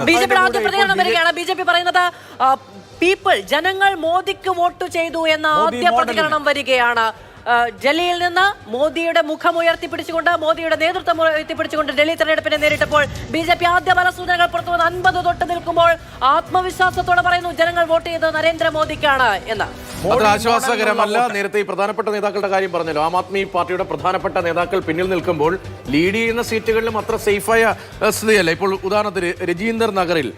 ബിജെപിയുടെ ആദ്യ പ്രതികരണം വരികയാണ്. ബിജെപി പറയുന്നത് പീപ്പിൾ, ജനങ്ങൾ മോദിക്ക് വോട്ട് ചെയ്തു എന്ന ആദ്യ പ്രതികരണം വരികയാണ്. ഡൽഹിയിൽ നിന്ന് മോദിയുടെ മുഖം ഉയർത്തിപ്പിടിച്ചുകൊണ്ട്, മോദിയുടെ നേതൃത്വം ഉയർത്തിപ്പിടിച്ചുകൊണ്ട് ഡൽഹി തെരഞ്ഞെടുപ്പിനെ നേരിട്ടപ്പോൾ ബിജെപി ആദ്യ ഫലസൂചനകൾ പുറത്തുവന്ന് 50 തൊട്ട് നിൽക്കുമ്പോൾ ആത്മവിശ്വാസത്തോടെ പറയുന്നു ജനങ്ങൾ വോട്ട് ചെയ്തത് നരേന്ദ്രമോദിക്കാണ് എന്ന്. അത്ര ആശ്വാസകരമല്ല. നേരത്തെ ഈ പ്രധാനപ്പെട്ട നേതാക്കളുടെ കാര്യം പറഞ്ഞല്ലോ. ആം ആദ്മി പാർട്ടിയുടെ പ്രധാനപ്പെട്ട നേതാക്കൾ പിന്നിൽ നിൽക്കുമ്പോൾ ലീഡ് ചെയ്യുന്ന സീറ്റുകളിലും അത്ര സേഫായ സ്ഥിതിയല്ല. ഇപ്പോൾ ഉദാഹരണത്തിന് രജീന്ദർ നഗറിൽ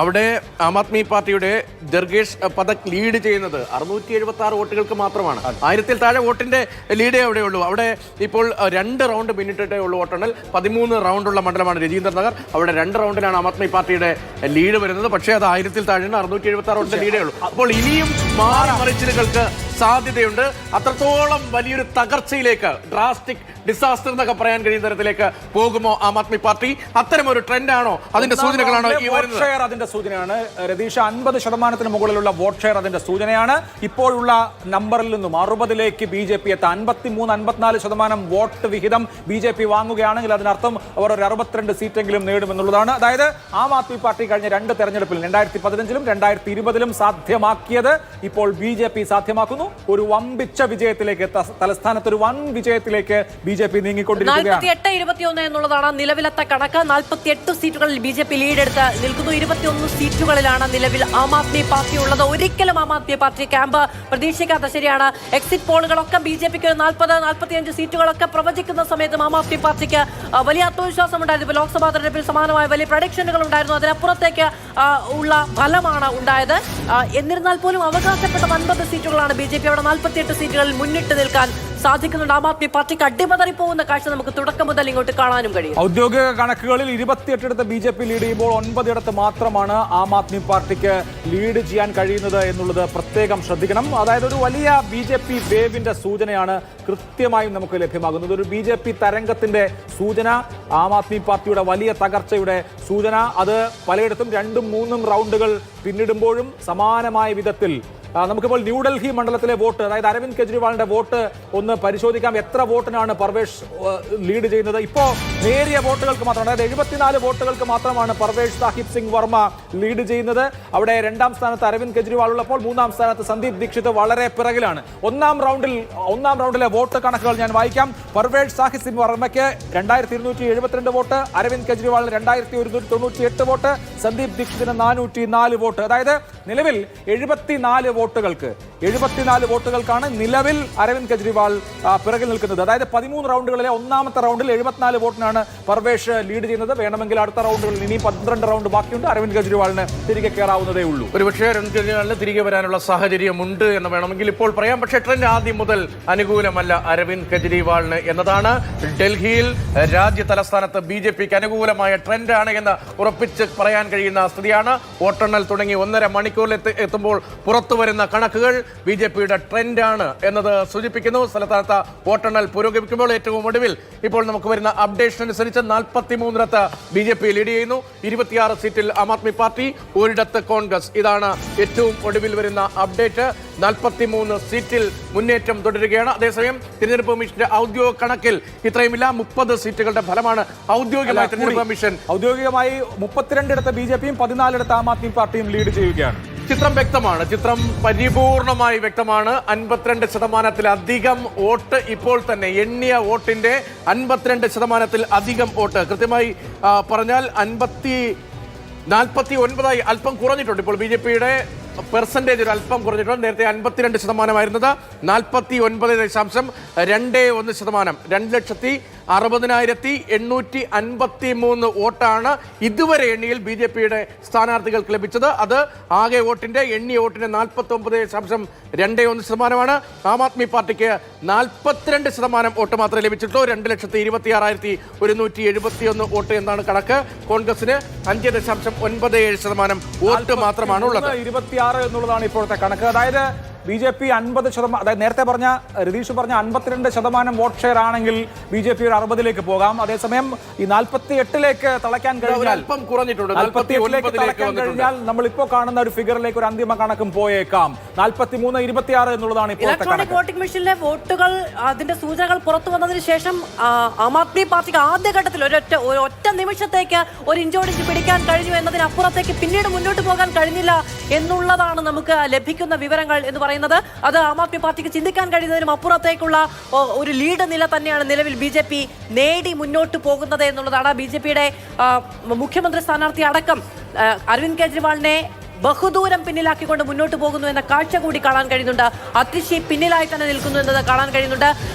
അവിടെ ആം ആദ്മി പാർട്ടിയുടെ ദർഗേഷ് പഥക് ലീഡ് ചെയ്യുന്നത് 676 വോട്ടുകൾക്ക് മാത്രമാണ്. 1000-ൽ താഴെ വോട്ടിന്റെ ലീഡേ അവിടെയുള്ളൂ. അവിടെ ഇപ്പോൾ 2 റൗണ്ട് പിന്നിട്ടിട്ടേ ഉള്ളൂ വോട്ടെണ്ണൽ. 13 റൗണ്ടുള്ള മണ്ഡലമാണ് രജീന്ദർ നഗർ. അവിടെ 2 റൗണ്ടിലാണ് ആം ആദ്മി പാർട്ടിയുടെ ലീഡ് വരുന്നത്. പക്ഷേ അത് 1000-ൽ താഴെയാണ്. 676 വോട്ടിന്റെ ലീഡേ ഉള്ളൂ. അപ്പോൾ ഇനിയും മാറിമറിച്ചിലുകൾക്ക് സാധ്യതയുണ്ട്. അത്രത്തോളം വലിയൊരു തകർച്ചയിലേക്ക്, ഡ്രാസ്റ്റിക് ഡിസാസ്റ്റർ എന്നൊക്കെ പറയാൻ കഴിയുന്ന തരത്തിലേക്ക് പോകുമോ ആം ആദ്മി പാർട്ടി? അത്തരമൊരു ട്രെൻഡാണോ, അതിന്റെ സൂചനകളാണോ ഈ വരുന്നത്? ഷെയർ അതിന്റെ സൂചനയാണ് രതീഷ്. 50% മുകളിലുള്ള വോട്ട് ഷെയർ അതിന്റെ സൂചനയാണ്. ഇപ്പോഴുള്ള നമ്പറിൽ നിന്നും 60-ലേക്ക് ബിജെപി എത്താൻ 53-54% വോട്ട് വിഹിതം ബിജെപി വാങ്ങുകയാണെങ്കിൽ അതിനർത്ഥം അവർ ഒരു 62 സീറ്റെങ്കിലും നേടുമെന്നുള്ളതാണ്. അതായത് ആം ആദ്മി പാർട്ടി കഴിഞ്ഞ 2 തെരഞ്ഞെടുപ്പിൽ 2015-ലും 2020-ലും സാധ്യമാക്കിയത് ഇപ്പോൾ ബിജെപി സാധ്യമാക്കുന്നു. ഒരു വമ്പിച്ച വിജയത്തിലേക്ക്, തലസ്ഥാനത്ത് ഒരു വൻ വിജയത്തിലേക്ക് ബിജെപി നീങ്ങിക്കൊണ്ടിരിക്കുകയാണ്. 48-21 എന്നുള്ളതാണ് നിലവിലത്തെ കണക്ക്. 48 സീറ്റുകളിൽ ബിജെപി ലീഡ് എടുത്ത് നിൽക്കുന്നു. 21 സീറ്റുകളിലാണ് നിലവിൽ ആം ആദ്മി പാർട്ടി ഉള്ളത്. ഒരിക്കലും ആം ആദ്മി പാർട്ടി ക്യാമ്പ് പ്രതീക്ഷിക്കാത്ത, ശരിയാണ്, എക്സിറ്റ് പോളുകളൊക്കെ ബിജെപിക്ക് 40-45 സീറ്റുകളൊക്കെ പ്രവചിക്കുന്ന സമയത്തും ആം ആദ്മി പാർട്ടിക്ക് വലിയ ആത്മവിശ്വാസം ഉണ്ടായിരുന്നു. ഇപ്പോൾ ലോക്സഭാ തെരഞ്ഞെടുപ്പിൽ സമാനമായ വലിയ പ്രഡിക്ഷനുകൾ ഉണ്ടായിരുന്നു. അതിനപ്പുറത്തേക്ക് ഉള്ള ഫലമാണ് ഉണ്ടായത്. എന്നിരുന്നാൽ പോലും അവകാശപ്പെട്ട 50 സീറ്റുകളാണ് ബിജെപി. അവിടെ 48 സീറ്റുകളിൽ മുന്നിട്ട് നിൽക്കാൻ സാധിക്കുന്നുണ്ട്. ആം ആദ്മി പാർട്ടിക്ക് അടിപതറി പോകുന്ന കാഴ്ച നമുക്ക് തുടക്കം മുതൽ ഇങ്ങോട്ട് കാണാനും കഴിയും. ഔദ്യോഗിക കണക്കുകളിൽ 28 ബിജെപി ലീഡ് ചെയ്യുമ്പോൾ 9 മാത്രമാണ് ആം ആദ്മി പാർട്ടിക്ക് ലീഡ് ചെയ്യാൻ കഴിയുന്നത് എന്നുള്ളത് പ്രത്യേകം ശ്രദ്ധിക്കണം. അതായത് ഒരു വലിയ ബിജെപി വേവിന്റെ സൂചനയാണ് കൃത്യമായും നമുക്ക് ലഭ്യമാകുന്നത്. ഒരു ബിജെപി തരംഗത്തിന്റെ സൂചന, ആം ആദ്മി പാർട്ടിയുടെ വലിയ തകർച്ചയുടെ സൂചന. അത് പലയിടത്തും 2-3 റൗണ്ടുകൾ പിന്നിടുമ്പോഴും സമാനമായ വിധത്തിൽ നമുക്കിപ്പോൾ ന്യൂഡൽഹി മണ്ഡലത്തിലെ വോട്ട്, അതായത് അരവിന്ദ് കെജ്രിവാളിന്റെ വോട്ട് ഒന്ന് പരിശോധിക്കാം. എത്ര വോട്ടിനാണ് പർവേഷ് ലീഡ് ചെയ്യുന്നത്? ഇപ്പോൾ നേരിയ വോട്ടുകൾക്ക് മാത്രമാണ്, അതായത് 74 വോട്ടുകൾക്ക് മാത്രമാണ് പർവേഷ് സാഹിബ് സിംഗ് വർമ്മ ലീഡ് ചെയ്യുന്നത്. അവിടെ 2ാം സ്ഥാനത്ത് അരവിന്ദ് കെജ്രിവാൾ ഉള്ളപ്പോൾ 3ാം സ്ഥാനത്ത് സന്ദീപ് ദീക്ഷിത് വളരെ പിറകിലാണ്. ഒന്നാം റൗണ്ടിലെ വോട്ട് കണക്കുകൾ ഞാൻ വായിക്കാം. പർവേഷ് സാഹിബ് സിംഗ് വർമ്മയ്ക്ക് 2272 വോട്ട്, അരവിന്ദ് കെജ്രിവാളിന് 2198 വോട്ട്, സന്ദീപ് ദീക്ഷിതിന് 404 വോട്ട്. അതായത് നിലവിൽ 74 വോട്ടുകൾക്കാണ് നിലവിൽ അരവിന്ദ് കെജ്രിവാൾ പിറകിൽ നിൽക്കുന്നത്. അതായത് 13 റൗണ്ടുകളിലെ 1ാമത്തെ റൗണ്ടിൽ 74 വോട്ടിനാണ് പർവേഷ് ലീഡ് ചെയ്യുന്നത്. വേണമെങ്കിൽ അടുത്ത റൗണ്ടുകളിൽ ഇനിയും 12 റൗണ്ട് ബാക്കിയുണ്ട്. അരവിന്ദ് കെജ്രിവാളിന് തിരികെ കയറാവുന്നതേ ഉള്ളൂ. ഒരുപക്ഷേ അരവിന്ദ് കെജ്രിവാളിന് തിരികെ വരാനുള്ള സാഹചര്യമുണ്ട് എന്ന് വേണമെങ്കിൽ ഇപ്പോൾ പറയാം. പക്ഷേ ട്രെൻഡ് ആദ്യം മുതൽ അനുകൂലമല്ല അരവിന്ദ് കെജ്രിവാളിന് എന്നതാണ്. ഡൽഹിയിൽ രാജ്യ തലസ്ഥാനത്ത് ബിജെപിക്ക് അനുകൂലമായ ട്രെൻഡാണ് എന്ന് ഉറപ്പിച്ച് പറയാൻ കഴിയുന്ന സ്ഥിതിയാണ്. വോട്ടെണ്ണൽ തുടങ്ങി 1.5 മണിക്കൂറിൽ എത്തുമ്പോൾ പുറത്തു വരുന്ന കണക്കുകൾ ബിജെപിയുടെ ട്രെൻഡാണ് എന്നത് സൂചിപ്പിക്കുന്നു. സ്ഥലത്താത്ത വോട്ടെണ്ണൽ പുരോഗമിക്കുമ്പോൾ ഏറ്റവും ഒടുവിൽ ഇപ്പോൾ നമുക്ക് വരുന്ന അപ്ഡേഷൻ അനുസരിച്ച് 43 ബിജെപി ലീഡ് ചെയ്യുന്നു. 26 സീറ്റിൽ ആം ആദ്മി പാർട്ടി, 1 കോൺഗ്രസ്. ഇതാണ് ഏറ്റവും ഒടുവിൽ വരുന്ന അപ്ഡേറ്റ്. 43 സീറ്റിൽ മുന്നേറ്റം തുടരുകയാണ്. അതേസമയം തിരഞ്ഞെടുപ്പ് കമ്മീഷന്റെ ഔദ്യോഗിക കണക്കിൽ ഇത്രയുമില്ല. 30 സീറ്റുകളുടെ ഫലമാണ് ഔദ്യോഗികമായി തിരഞ്ഞെടുപ്പ് കമ്മീഷൻ. ഔദ്യോഗികമായി 32 ബിജെപിയും 14 ആം ആദ്മി പാർട്ടിയും ലീഡ് ചെയ്യുകയാണ്. ചിത്രം വ്യക്തമാണ്, ചിത്രം പരിപൂർണമായി വ്യക്തമാണ്. 52%-ലധികം വോട്ട് ഇപ്പോൾ തന്നെ എണ്ണിയ വോട്ടിന്റെ 52%-ലധികം വോട്ട്. കൃത്യമായി പറഞ്ഞാൽ 49 അല്പം കുറഞ്ഞിട്ടുണ്ട്. ഇപ്പോൾ ബിജെപിയുടെ പെർസെൻറ്റേജ് ഒരു അല്പം കുറഞ്ഞിട്ടുണ്ട്. നേരത്തെ 52% 49.21%. 2,60,853 വോട്ടാണ് ഇതുവരെ എണ്ണിയിൽ ബിജെപിയുടെ സ്ഥാനാർത്ഥികൾക്ക് ലഭിച്ചത്. അത് ആകെ വോട്ടിന്റെ എണ്ണിയ വോട്ടിന്റെ 49.21%. ആം ആദ്മി പാർട്ടിക്ക് 42% വോട്ട് മാത്രമേ ലഭിച്ചിട്ടുള്ളൂ. 2,26,171 വോട്ട് എന്നാണ് കണക്ക്. കോൺഗ്രസിന് 5.97% വോട്ട് മാത്രമാണ് ഉള്ളത്. 26 എന്നുള്ളതാണ് ഇപ്പോഴത്തെ കണക്ക്. അതായത് BJP 50%, അതായത് നേരത്തെ പറഞ്ഞ രതീഷ് പറഞ്ഞ 52% വോട്ട് ഷെയർ ആണെങ്കിൽ BJP ഒരു 60-ലേക്ക് പോകാം. അതേസമയം ഈ 48-ലേക്ക് തളയ്ക്കാൻ കഴിഞ്ഞാൽ നമ്മൾ ഇപ്പോൾ കാണുന്ന ഒരു ഫിഗറിലേക്ക് ഒരു അന്തിമ കണക്കും പോയേക്കാം. 43-26 എന്നുള്ളതാണ് ഇപ്പോൾ ഇലക്ട്രോണിക് വോട്ടിംഗ് മെഷീനിലെ വോട്ടുകൾ അതിന്റെ സൂചനകൾ പുറത്തു വന്നതിന് ശേഷം ആം ആദ്മി പാർട്ടിക്ക് ആദ്യഘട്ടത്തിൽ ഒറ്റ നിമിഷത്തേക്ക് ഒരു ഇഞ്ചോടിഞ്ച് പിടിക്കാൻ കഴിഞ്ഞു എന്നതിനപ്പുറത്തേക്ക് പിന്നീട് മുന്നോട്ട് പോകാൻ കഴിഞ്ഞില്ല എന്നുള്ളതാണ് നമുക്ക് ലഭിക്കുന്ന വിവരങ്ങൾ എന്ന് പറയുന്നത്. അത് ആം ആദ്മി പാർട്ടിക്ക് ചിന്തിക്കാൻ കഴിയുന്നതിനും അപ്പുറത്തേക്കുള്ള ഒരു ലീഡ് നില തന്നെയാണ് നിലവിൽ BJP നേടി മുന്നോട്ട് പോകുന്നത് എന്നുള്ളതാണ്. BJPയുടെ മുഖ്യമന്ത്രി സ്ഥാനാർത്ഥി അടക്കം അരവിന്ദ് കെജ്രിവാളിനെ ബഹുദൂരം പിന്നിലാക്കിക്കൊണ്ട് മുന്നോട്ട് പോകുന്നു എന്ന കാഴ്ച കൂടി കാണാൻ കഴിയുന്നുണ്ട്. അതിശി പിന്നിലായി തന്നെ നിൽക്കുന്നു എന്നത് കാണാൻ കഴിയുന്നുണ്ട്.